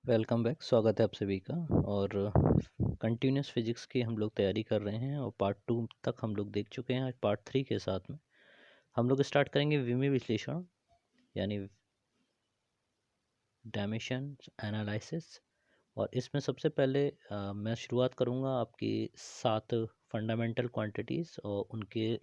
Welcome back. स्वागत है आप सभी का। और कंटिन्यूस फिजिक्स की हम लोग तैयारी कर रहे हैं और पार्ट 2 तक हम लोग देख चुके हैं। आज पार्ट 3 के साथ में हम लोग स्टार्ट करेंगे विमी विश्लेषण यानी डायमेंशन एनालिसिस। और इसमें सबसे पहले मैं शुरुआत करूंगा आपकी 7 फंडामेंटल क्वांटिटीज़ और उनके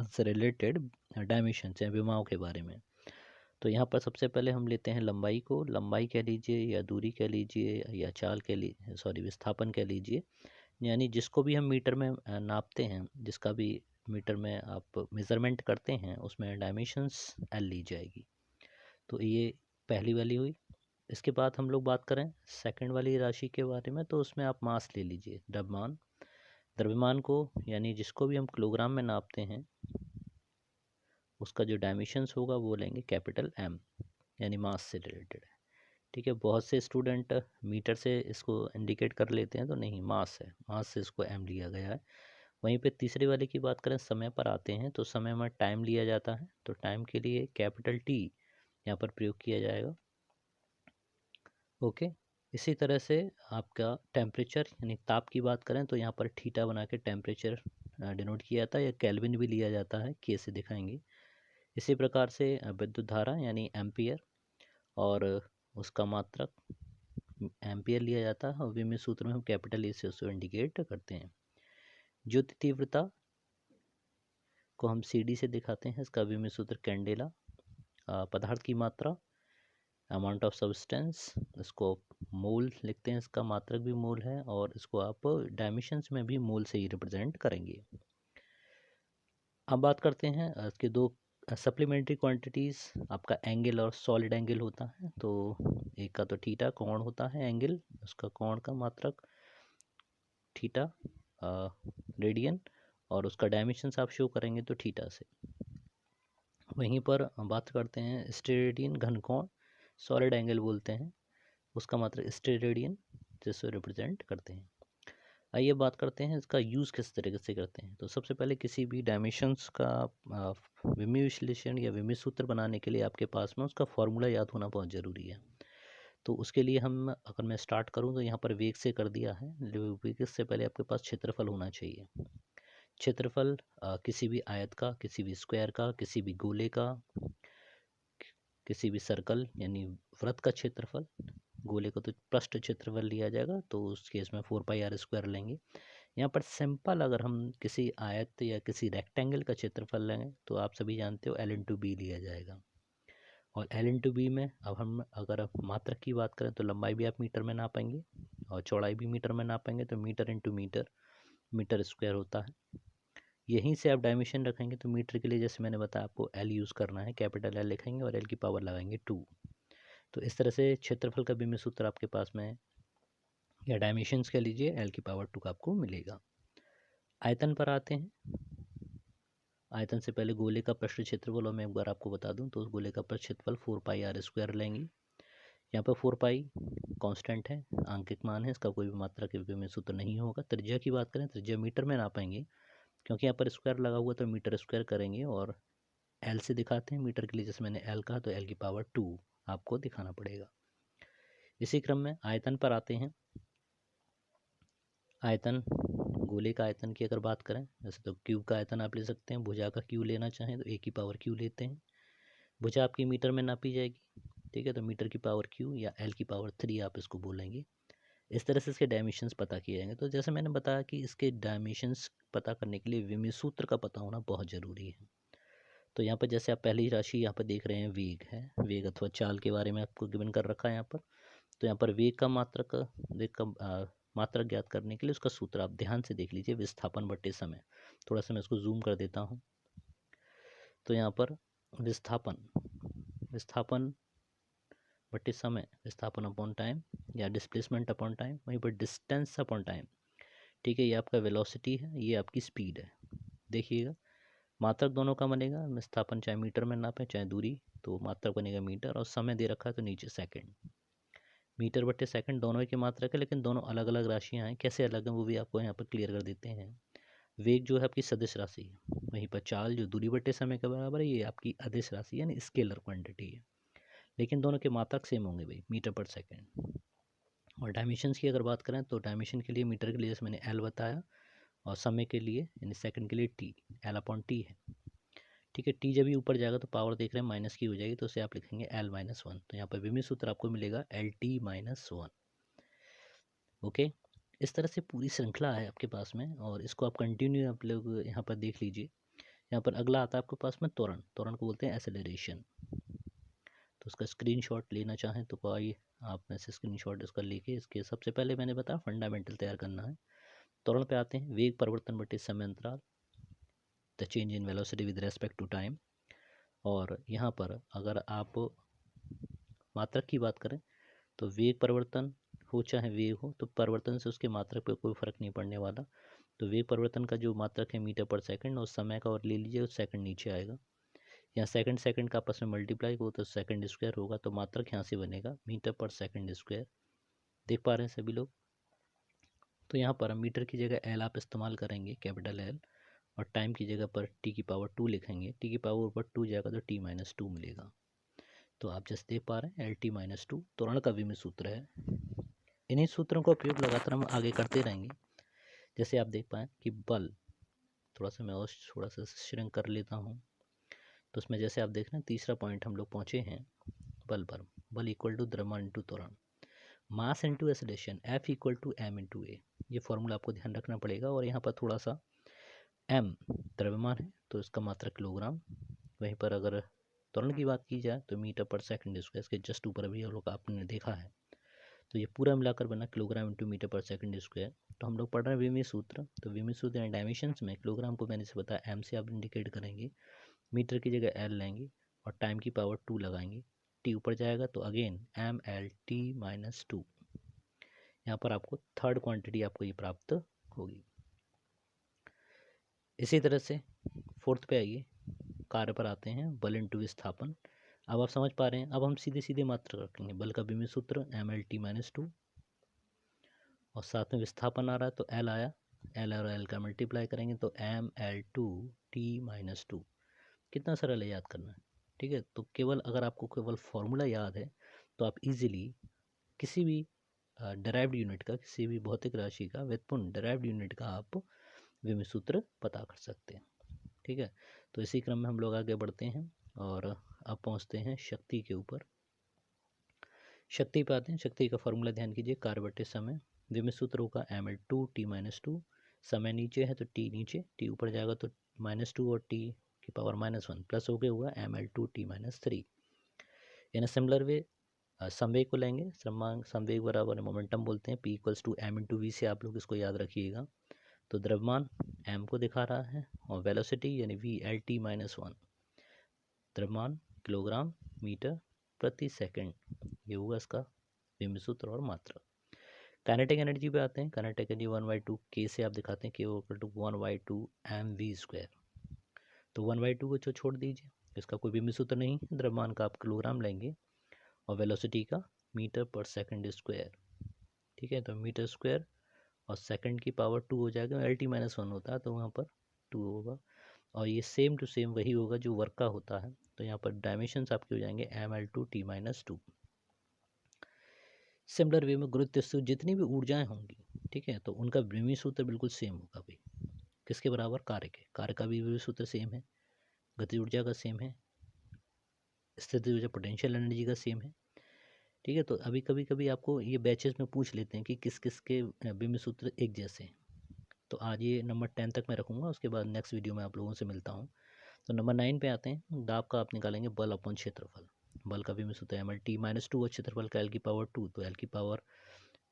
से रिलेटेड डायमेंशंस या विमाओं के बारे में। तो यहाँ पर सबसे पहले हम लेते हैं लंबाई को। लंबाई कह लीजिए या दूरी कह लीजिए या चाल कह लीजिए, सॉरी विस्थापन कह लीजिए, यानी जिसको भी हम मीटर में नापते हैं, जिसका भी मीटर में आप मेज़रमेंट करते हैं उसमें डायमेंशंस एल ली जाएगी। तो ये पहली वाली हुई। इसके बाद हम लोग बात करें सेकंड वाली राशि के बारे में, तो उसमें आप मास ले लीजिए, द्रव्यमान। द्रव्यमान को यानी जिसको भी हम किलोग्राम में नापते हैं उसका जो डायमेंशंस होगा वो लेंगे कैपिटल एम, यानी मास से रिलेटेड है। ठीक है, बहुत से स्टूडेंट मीटर से इसको इंडिकेट कर लेते हैं, तो नहीं, मास है, मास से इसको एम लिया गया है। वहीं पे तीसरे वाले की बात करें, समय पर आते हैं, तो समय में टाइम लिया जाता है, तो टाइम के लिए कैपिटल टी यहाँ पर प्रयोग किया जाएगा। ओके, इसी तरह से आपका टेम्परेचर यानी ताप की बात करें तो यहाँ पर थीटा बना के टेम्परेचर डिनोट किया जाता है, या केल्विन भी लिया जाता है, के से दिखाएंगे। इसी प्रकार से विद्युत धारा यानी एम्पियर और उसका मात्रक एम्पियर लिया जाता है, और विमी सूत्र में हम कैपिटल ए से उसको इंडिकेट करते हैं। ज्योति तीव्रता को हम सी डी से दिखाते हैं, इसका विमी सूत्र कैंडेला। पदार्थ की मात्रा अमाउंट ऑफ सब्सटेंस, इसको मोल लिखते हैं, इसका मात्रक भी मोल है, और इसको आप डायमेंशंस में भी मोल से ही रिप्रेजेंट करेंगे। अब बात करते हैं इसके दो सप्लीमेंट्री क्वांटिटीज़। आपका एंगल और सॉलिड एंगल होता है, तो एक का तो थीटा कोण होता है, एंगल उसका कोण का मात्रक थीटा रेडियन, और उसका डायमेंशंस आप शो करेंगे तो थीटा से। वहीं पर बात करते हैं स्टेरेडियन घन कोण, सॉलिड एंगल बोलते हैं, उसका मात्रक स्टेरेडियन जिससे रिप्रेजेंट करते हैं। आइए बात करते हैं इसका यूज़ किस तरीके से करते हैं। तो सबसे पहले किसी भी डायमेंशंस का विमी विश्लेषण या विमी सूत्र बनाने के लिए आपके पास में उसका फॉर्मूला याद होना बहुत ज़रूरी है। तो उसके लिए हम, अगर मैं स्टार्ट करूं तो यहाँ पर वेग से कर दिया है। वेग से पहले आपके पास क्षेत्रफल होना चाहिए। क्षेत्रफल किसी भी आयत का, किसी भी स्क्वायर का, किसी भी गोले का, किसी भी सर्कल यानी वृत्त का क्षेत्रफल। गोले को तो पृष्ठ क्षेत्रफल लिया जाएगा, तो उस केस में 4πr² लेंगे। यहाँ पर सिंपल अगर हम किसी आयत या किसी रेक्टेंगल का क्षेत्रफल लेंगे तो आप सभी जानते हो L/B लिया जाएगा। और L/B में अब हम अगर मात्रक की बात करें तो लंबाई भी आप मीटर में नापेंगे और चौड़ाई भी मीटर में नापेंगे, तो metre into metre, metre square होता है। यहीं से आप डायमेंशन रखेंगे तो मीटर के लिए जैसे मैंने बताया आपको L यूज़ करना है, कैपिटल L लिखेंगे और L की पावर लगाएंगे 2। तो इस तरह से क्षेत्रफल का विमी सूत्र आपके पास में, या डायमेंशंस कह लीजिए, L की पावर 2 का आपको मिलेगा। आयतन पर आते हैं। आयतन से पहले गोले का पृष्ठ क्षेत्रफल मैं एक बार आपको बता दूं, तो उस गोले का पृष्ठ क्षेत्रफल 4πr² लेंगे। यहाँ पर 4π कांस्टेंट है, आंकिक मान है, इसका कोई भी मात्रा के विमी सूत्र नहीं होगा। त्रिज्या की बात करें, त्रिज्या मीटर में नापेंगे, क्योंकि यहाँ पर स्क्वायर लगा हुआ तो मीटर स्क्वायर करेंगे, और एल से दिखाते हैं मीटर के लिए, जैसे मैंने एल कहा तो एल की पावर 2 आपको दिखाना पड़ेगा। इसी क्रम में आयतन पर आते हैं। आयतन, गोले का आयतन की अगर बात करें, जैसे तो क्यूब का आयतन आप ले सकते हैं, भुजा का क्यू लेना चाहें तो ए की पावर क्यू लेते हैं। भुजा आपकी मीटर में नापी जाएगी, ठीक है, तो मीटर की पावर क्यू या एल की पावर 3 आप इसको बोलेंगे। इस तरह से इसके डायमेंशंस पता किए जाएंगे। तो जैसे मैंने बताया कि इसके डायमेंशंस पता करने के लिए विमी सूत्र का पता होना बहुत ज़रूरी है। तो यहाँ पर जैसे आप पहली राशि यहाँ पर देख रहे हैं, वेग है, वेग अथवा चाल के बारे में आपको गिवन कर रखा है यहाँ पर। तो यहाँ पर वेग का मात्रक, वेग का मात्रक ज्ञात करने के लिए उसका सूत्र आप ध्यान से देख लीजिए, विस्थापन बटे समय। थोड़ा सा मैं इसको जूम कर देता हूँ। तो यहाँ पर विस्थापन, विस्थापन बटे समय, विस्थापन अपॉन टाइम या डिस्प्लेसमेंट अपॉन टाइम, वहीं पर डिस्टेंस अपॉन टाइम, ठीक है, ये आपका वेलोसिटी है, ये आपकी स्पीड है। देखिएगा, मात्रक दोनों का बनेगा, विस्थापन चाहे मीटर में नापें चाहे दूरी, तो मात्रक बनेगा मीटर, और समय दे रखा है तो नीचे सेकंड। मीटर बटे सेकंड दोनों की मात्रक है, लेकिन दोनों अलग अलग राशियाँ हैं। कैसे अलग हैं वो भी आपको यहाँ पर क्लियर कर देते हैं। वेग जो है आपकी सदिश राशि है, वहीं पर चाल जो दूरी बटे समय के बराबर है, ये आपकी अदिश राशि यानी स्केलर क्वांटिटी है। लेकिन दोनों के मात्रक सेम होंगे भाई, मीटर पर सेकंड। और डायमेंशंस की अगर बात करें तो डायमेंशन के लिए मीटर के लिए जैसे मैंने एल बताया, और समय के लिए यानी सेकंड के लिए टी, एल अपॉन टी है। ठीक है, टी जब भी ऊपर जाएगा तो पावर देख रहे हैं माइनस की हो जाएगी, तो उसे आप लिखेंगे एल माइनस वन। तो यहाँ पर विमित सूत्र आपको मिलेगा L T minus one. Okay, इस तरह से पूरी श्रृंखला है आपके पास में, और इसको आप कंटिन्यू आप लोग यहाँ पर देख लीजिए। यहाँ पर अगला आता है आपके पास में त्वरण। त्वरण को बोलते हैं एक्सेलरेशन। तो उसका स्क्रीनशॉट लेना चाहें तो आइए आप में से स्क्रीनशॉट इसका लेके, इसके सबसे पहले मैंने बताया फंडामेंटल तैयार करना है। त्वरण पे आते हैं, वेग परिवर्तन बटे समय अंतराल, the change in velocity with respect to time. और यहाँ पर अगर आप मात्रक की बात करें तो वेग परिवर्तन हो चाहे वेग हो, तो परिवर्तन से उसके मात्रक पे कोई फर्क नहीं पड़ने वाला। तो वेग परिवर्तन का जो मात्रक है मीटर पर सेकंड, और समय का और ले लीजिए, उस सेकंड नीचे आएगा। यहाँ सेकंड सेकंड का आपस में मल्टीप्लाई हो तो सेकंड स्क्वायर होगा, तो मात्रक यहाँ से बनेगा मीटर पर सेकंड स्क्वायर। देख पा रहे हैं सभी लोग? तो यहाँ पर हम मीटर की जगह एल आप इस्तेमाल करेंगे, कैपिटल एल, और टाइम की जगह पर टी की पावर 2 लिखेंगे। टी की पावर ऊपर 2 जाएगा तो टी माइनस 2 मिलेगा। तो आप जैसे देख पा रहे हैं एल टी माइनस 2 त्वरण का विमित सूत्र है। इन्हीं सूत्रों का उपयोग लगातार हम आगे करते रहेंगे। जैसे आप देख पाएँ कि बल, थोड़ा सा मैं और थोड़ा सा श्रिंक कर लेता हूँ, तो उसमें जैसे आप देख रहे हैं तीसरा पॉइंट हम लोग पहुँचे हैं बल पर। बल इक्वल टू द्रव्यमान इंटू त्वरण, mass into acceleration, F equal to M into A. ये फॉर्मूला आपको ध्यान रखना पड़ेगा। और यहाँ पर थोड़ा सा एम द्रव्यमान है तो इसका मात्रक किलोग्राम, वहीं पर अगर त्वरण की बात की जाए तो मीटर पर सेकंड स्क्वायर, इसके जस्ट ऊपर अभी हम लोग आपने देखा है। तो ये पूरा मिलाकर बना किलोग्राम इंटू मीटर पर सेकंड स्क्वायर। तो हम लोग पढ़ रहे हैं विमित सूत्र। तो विमित सूत्र यानी डायमेंशंस में किलोग्राम को मैंने से बताया एम से आप इंडिकेट करेंगे, मीटर की जगह एल लेंगे और टाइम की पावर 2 लगाएंगे। टी ऊपर जाएगा तो again M L T minus 2। यहाँ पर आपको थर्ड क्वांटिटी आपको ये प्राप्त होगी। इसी तरह से फोर्थ पे आइए, कार्य पर आते हैं, बल इंटू विस्थापन। अब आप समझ पा रहे हैं, अब हम सीधे सीधे मात्रक रखेंगे। बल का विमित सूत्र एम एल टी माइनस 2, और साथ में विस्थापन आ रहा है तो एल आया, एल और एल का मल्टीप्लाई करेंगे तो M L two T minus 2। कितना सरल है याद करना। ठीक है, तो केवल अगर आपको केवल फॉर्मूला याद है तो आप इजीली किसी भी डिराइव्ड यूनिट का, किसी भी भौतिक राशि का व्युत्पन्न डिराइव्ड यूनिट का आप विमित सूत्र पता कर सकते हैं। ठीक है, तो इसी क्रम में हम लोग आगे बढ़ते हैं और अब पहुंचते हैं शक्ति के ऊपर। शक्ति पे आते हैं। शक्ति का फॉर्मूला ध्यान कीजिए, कार्य बटे समय। विमित सूत्र होगा M L two T minus 2। समय नीचे है तो टी नीचे, टी ऊपर जाएगा तो माइनस 2 और टी की पावर माइनस 1 प्लस हो गया हुआ M L two T minus 3। In similar way संवेग को लेंगे। संवेग बराबर मोमेंटम बोलते हैं, P equals to M into V से आप लोग इसको याद रखिएगा। तो द्रव्यमान एम को दिखा रहा है और वेलोसिटी यानी वी एल टी माइनस 1। द्रव्यमान किलोग्राम मीटर प्रति सेकंड, ये होगा इसका विमित सूत्र और मात्रा। काइनेटिक एनर्जी पे आते हैं। काइनेटिक एनर्जी 1/2 के से आप दिखाते हैं, K equal to 1/2 M V square. तो 1/2 को छोड़ दीजिए, इसका कोई विमित सूत्र नहीं। द्रव्यमान का आप किलोग्राम लेंगे और वेलोसिटी का मीटर पर सेकंड स्क्वायर। ठीक है, तो मीटर स्क्वायर और सेकंड की पावर 2 हो जाएगा। एल टी माइनस 1 होता है तो वहाँ पर 2 होगा, और ये सेम टू सेम वही होगा जो वर्क का होता है। तो यहाँ पर डायमेंशंस आपके हो जाएंगे M L two T minus 2। Similar way में गुरुत्व से जितनी भी ऊर्जाएं होंगी, ठीक है, तो उनका विमित सूत्र बिल्कुल सेम होगा भाई। किसके बराबर? कार्य के। कार्य का भी विमित सूत्र सेम है, गति ऊर्जा का सेम है, स्थिति ऊर्जा पोटेंशियल एनर्जी का सेम है। ठीक है, तो अभी कभी कभी आपको ये बैचेस में पूछ लेते हैं कि किस किस के विमित सूत्र एक जैसे हैं। तो आज ये नंबर 10 तक मैं रखूँगा, उसके बाद नेक्स्ट वीडियो में आप लोगों से मिलता हूँ। तो नंबर 9 पे आते हैं। दाब का आप निकालेंगे बल अपॉन क्षेत्रफल। बल का विमित सूत्र एम एल टी माइनस 2 और क्षेत्रफल का एल की पावर 2। तो एल की पावर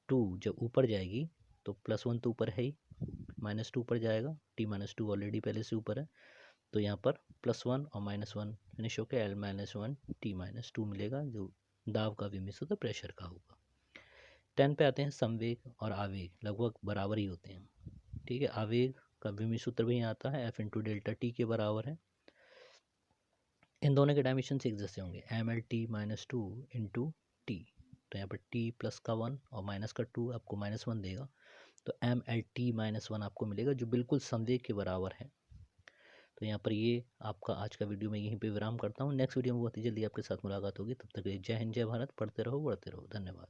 2 जब ऊपर जाएगी तो +1 तो ऊपर है ही, -2 ऊपर जाएगा, टी माइनस 2 ऑलरेडी पहले से ऊपर है, तो यहाँ पर +1 और -1 फिनिश होकर एल माइनस 1 टी माइनस 2 मिलेगा, जो दाब का विमित सूत्र प्रेशर का होगा। 10 पे आते हैं। संवेग और आवेग लगभग बराबर ही होते हैं। ठीक है, आवेग का विमित सूत्र भी यहाँ आता है, एफ इंटू डेल्टा टी के बराबर है। इन दोनों के डायमेंशन एक जैसे होंगे, M L T minus 2 into T. तो यहाँ पर टी प्लस का 1 और माइनस का 2 आपको -1 देगा, तो एम एल टी माइनस 1 आपको मिलेगा, जो बिल्कुल संवेग के बराबर है। तो यहाँ पर ये आपका आज का वीडियो मैं यहीं पे विराम करता हूँ। नेक्स्ट वीडियो में बहुत ही जल्दी आपके साथ मुलाकात होगी। तब तक के लिए जय हिंद, जय भारत। पढ़ते रहो, बढ़ते रहो। धन्यवाद।